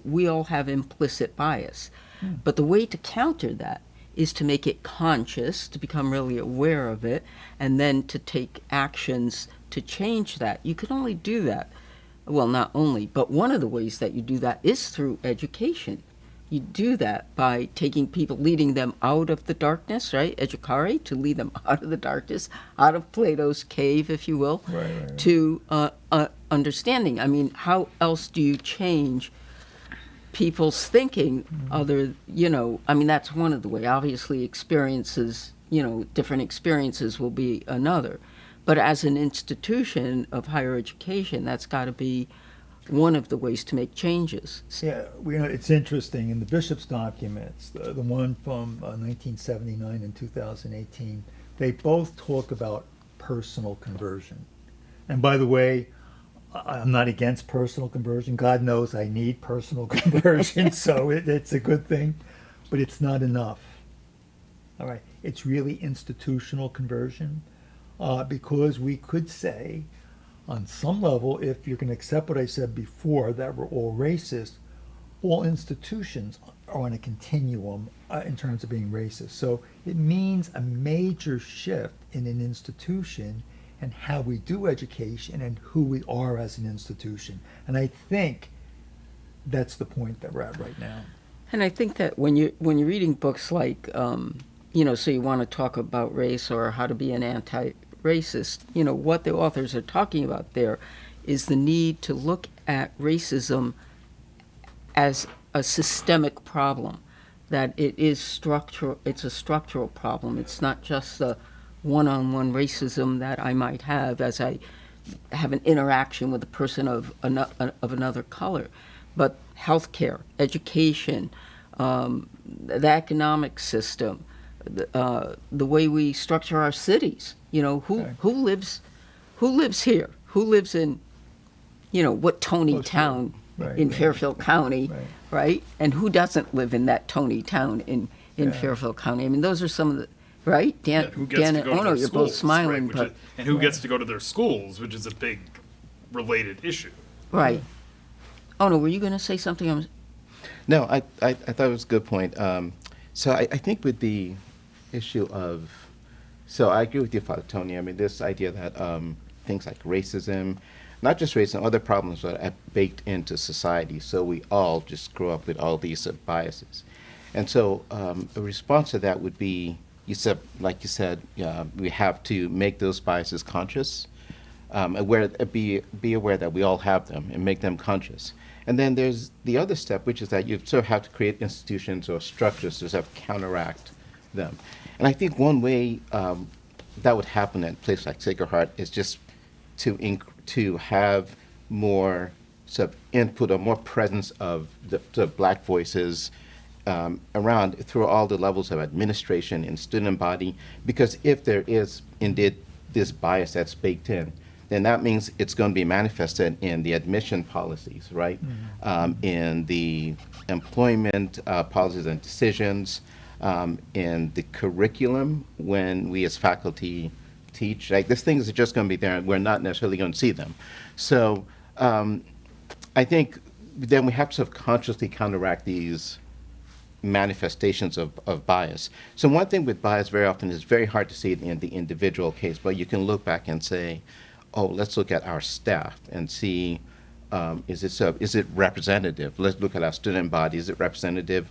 we all have implicit bias. But the way to counter that is to make it conscious, to become really aware of it, and then to take actions to change that. You can only do that, well, not only, but one of the ways that you do that is through education. You do that by taking people, leading them out of the darkness, right? Educare, to lead them out of the darkness, out of Plato's cave, if you will, Right. to understanding. I mean, how else do you change people's thinking other, I mean, that's one of the way. Obviously, experiences, different experiences will be another. But as an institution of higher education, that's got to be one of the ways to make changes. Yeah, it's interesting. In the bishop's documents, the one from 1979 and 2018, they both talk about personal conversion. And by the way, I'm not against personal conversion. God knows I need personal conversion, so it's a good thing. But it's not enough. All right, it's really institutional conversion, because we could say, on some level, if you can accept what I said before, that we're all racist, all institutions are on a continuum in terms of being racist. So it means a major shift in an institution and how we do education and who we are as an institution. And I think that's the point that we're at right now. And I think that when you're reading books like, so you want to talk about race or how to be an anti-racist, what the authors are talking about there is the need to look at racism as a systemic problem, that it is structural. It's a structural problem. It's not just the one-on-one racism that I might have as I have an interaction with a person of another color, but healthcare, education, the economic system, the way we structure our cities. Who lives here? Who lives in, what Tony town in Fairfield County, right? And who doesn't live in that Tony town in Fairfield County? I mean, those are some of the, right? Dan, who gets to go to their you're schools, both smiling, right, but and who gets to go to their schools, which is a big related issue. right. Oh no, were you going to say something? No, I thought it was a good point. So I think with the issue of, so I agree with you, Father Tony. I mean, this idea that things like racism, not just racism, other problems are baked into society. So we all just grow up with all these biases. And so a response to that would be, like you said, we have to make those biases conscious, be aware that we all have them and make them conscious. And then there's the other step, which is that you sort of have to create institutions or structures to sort of counteract them. And I think one way that would happen at a place like Sacred Heart is just to have more sort of input or more presence of the Black voices around through all the levels of administration and student body. Because if there is indeed this bias that's baked in, then that means it's going to be manifested in the admission policies, right? In the employment policies and decisions, in the curriculum when we as faculty teach. Like, these things are just going to be there and we're not necessarily going to see them. So I think then we have to sort of consciously counteract these manifestations of bias. So one thing with bias very often is very hard to see it in the individual case, but you can look back and say, oh, let's look at our staff and see, is it representative? Let's look at our student body. Is it representative?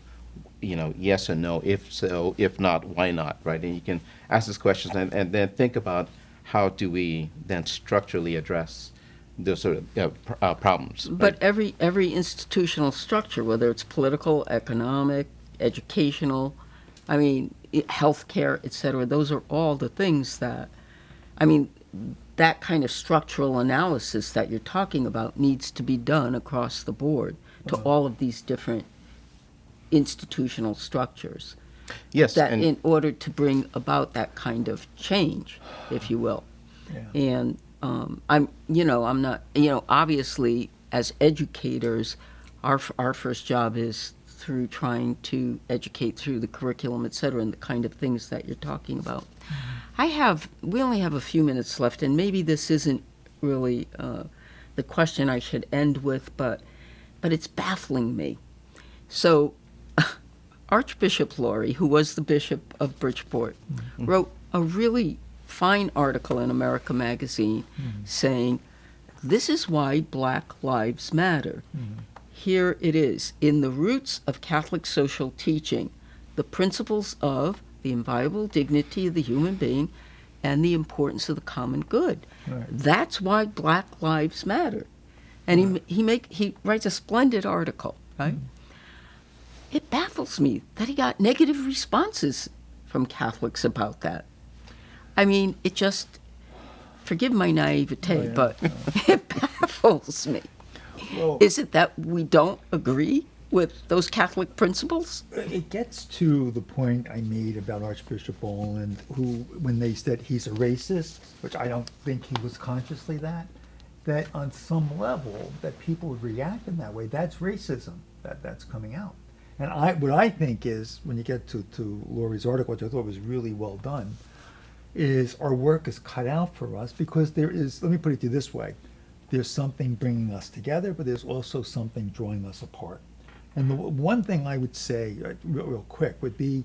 Yes or no? If so, if not, why not, right? And you can ask these questions and then think about how do we then structurally address those sort of problems. But right? every institutional structure, whether it's political, economic, educational, I mean, healthcare, et cetera, those are all the things that, I mean, that kind of structural analysis that you're talking about needs to be done across the board to all of these different institutional structures. Yes, That and in order to bring about that kind of change, if you will. Yeah. And I'm not, obviously as educators, our first job is through trying to educate through the curriculum, et cetera, and the kind of things that you're talking about. We only have a few minutes left, and maybe this isn't really the question I should end with, but it's baffling me. So Archbishop Laurie, who was the Bishop of Bridgeport, wrote a really fine article in America Magazine saying, "This is why Black Lives Matter. Here it is, in the roots of Catholic social teaching, the principles of the inviolable dignity of the human being and the importance of the common good. Right. That's why Black Lives Matter." And he writes a splendid article, right? It baffles me that he got negative responses from Catholics about that. I mean, it just, forgive my naivete, but it baffles me. Well, Is it that we don't agree with those Catholic principles? it gets to the point I made about Archbishop Boland, who, when they said he's a racist, which I don't think he was consciously that on some level that people would react in that way. That's racism that's coming out. And what I think is, when you get to Laurie's article, which I thought was really well done, is our work is cut out for us because there is, let me put it to you this way, there's something bringing us together, but there's also something drawing us apart. And the one thing I would say, real quick, would be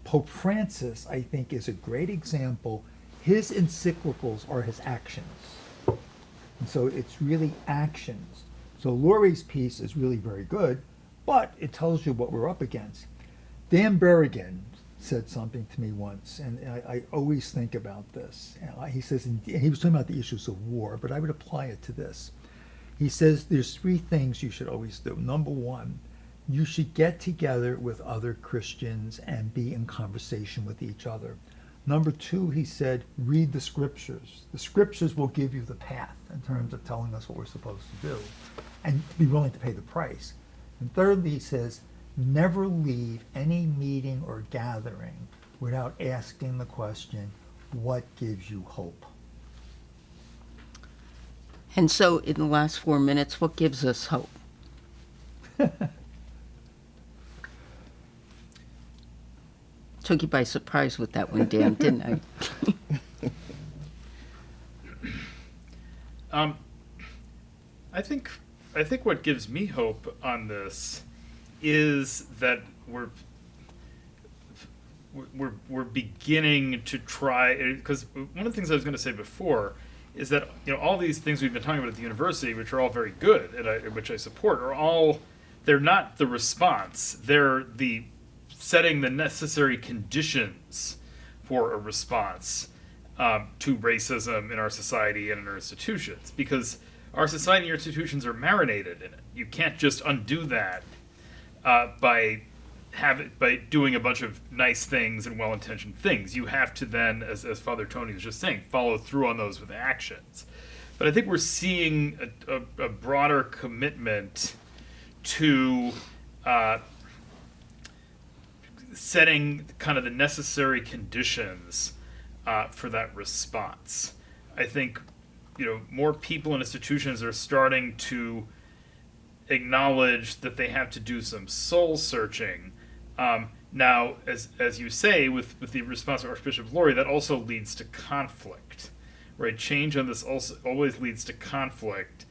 Pope Francis, I think, is a great example. His encyclicals are his actions. And so it's really actions. So Laurie's piece is really very good, but it tells you what we're up against. Dan Berrigan said something to me once, and I always think about this. He says, and he was talking about the issues of war, but I would apply it to this. He says there's three things you should always do. Number one, you should get together with other Christians and be in conversation with each other. Number two, he said, read the scriptures. The scriptures will give you the path in terms of telling us what we're supposed to do, and be willing to pay the price. And thirdly, he says, never leave any meeting or gathering without asking the question, what gives you hope? And so, in the last 4 minutes, what gives us hope? Took you by surprise with that one, Dan, didn't I? I think what gives me hope on this is that we're beginning to try, because one of the things I was going to say before is that all these things we've been talking about at the university, which are all very good and which I support, they're not the response. They're the setting the necessary conditions for a response to racism in our society and in our institutions, because our society and our institutions are marinated in it. You can't just undo that by doing a bunch of nice things and well-intentioned things. You have to then, as Father Tony was just saying, follow through on those with actions. But I think we're seeing a broader commitment to setting kind of the necessary conditions for that response. I think more people and institutions are starting to acknowledge that they have to do some soul searching. Now, as you say, with the response of Archbishop Laurie, that also leads to conflict, right? Change on this also always leads to conflict,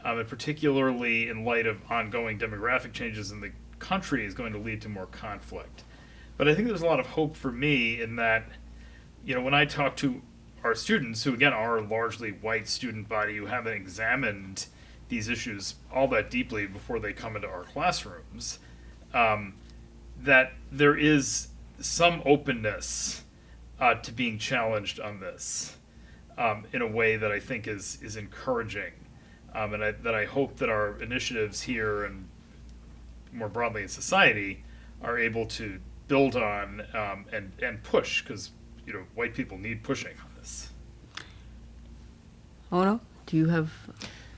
and particularly in light of ongoing demographic changes in the country is going to lead to more conflict. But I think there's a lot of hope for me in that, when I talk to our students, who again are a largely white student body who haven't examined these issues all that deeply before they come into our classrooms, that there is some openness to being challenged on this in a way that I think is encouraging, and that I hope that our initiatives here and more broadly in society are able to build on and push, because white people need pushing on this. Ono, do you have?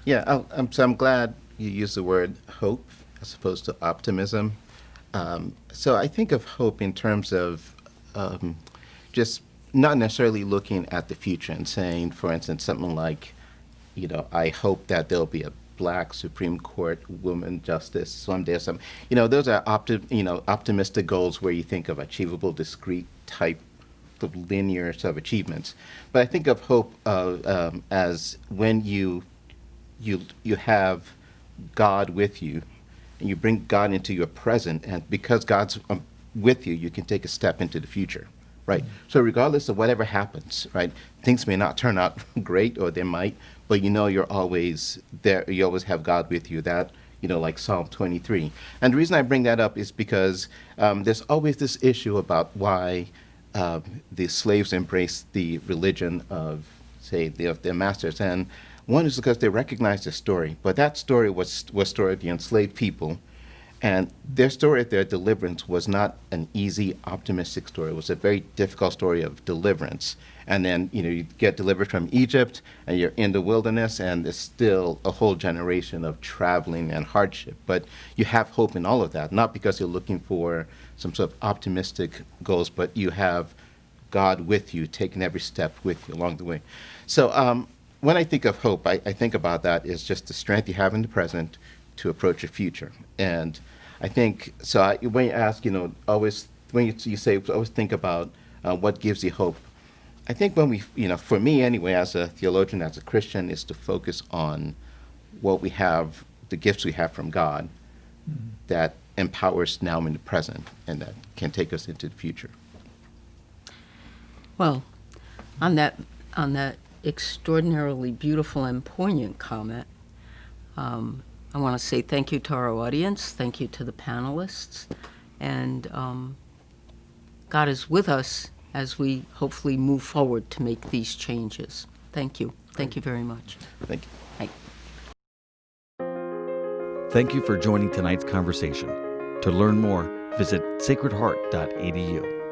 Yeah, I'm glad you used the word hope as opposed to optimism. So I think of hope in terms of just not necessarily looking at the future and saying, for instance, something like, I hope that there'll be a Black Supreme Court woman justice someday or something. Those are optimistic goals where you think of achievable, discrete type of linear sort of achievements. But I think of hope as when you have God with you, and you bring God into your present, and because God's with you, you can take a step into the future, right? So regardless of whatever happens, right, things may not turn out great, or they might, but you know you're always there. You always have God with you. That, like Psalm 23. And the reason I bring that up is because there's always this issue about why the slaves embraced the religion of, say, of their masters. And one is because they recognized the story, but that story was story of the enslaved people. And their story of their deliverance was not an easy, optimistic story. It was a very difficult story of deliverance. And then, you get delivered from Egypt, and you're in the wilderness, and there's still a whole generation of traveling and hardship. But you have hope in all of that, not because you're looking for some sort of optimistic goals, but you have God with you, taking every step with you along the way. So when I think of hope, I think about that as just the strength you have in the present to approach your future. And I think, so when you ask, always, when you say, always think about what gives you hope. I think when we, for me anyway, as a theologian, as a Christian, is to focus on what we have, the gifts we have from God, that empowers now in the present and that can take us into the future. Well, on that extraordinarily beautiful and poignant comment, I want to say thank you to our audience, thank you to the panelists, and God is with us as we hopefully move forward to make these changes. Thank you. Thank you very much. Thank you. Bye. Thank you for joining tonight's conversation. To learn more, visit sacredheart.edu.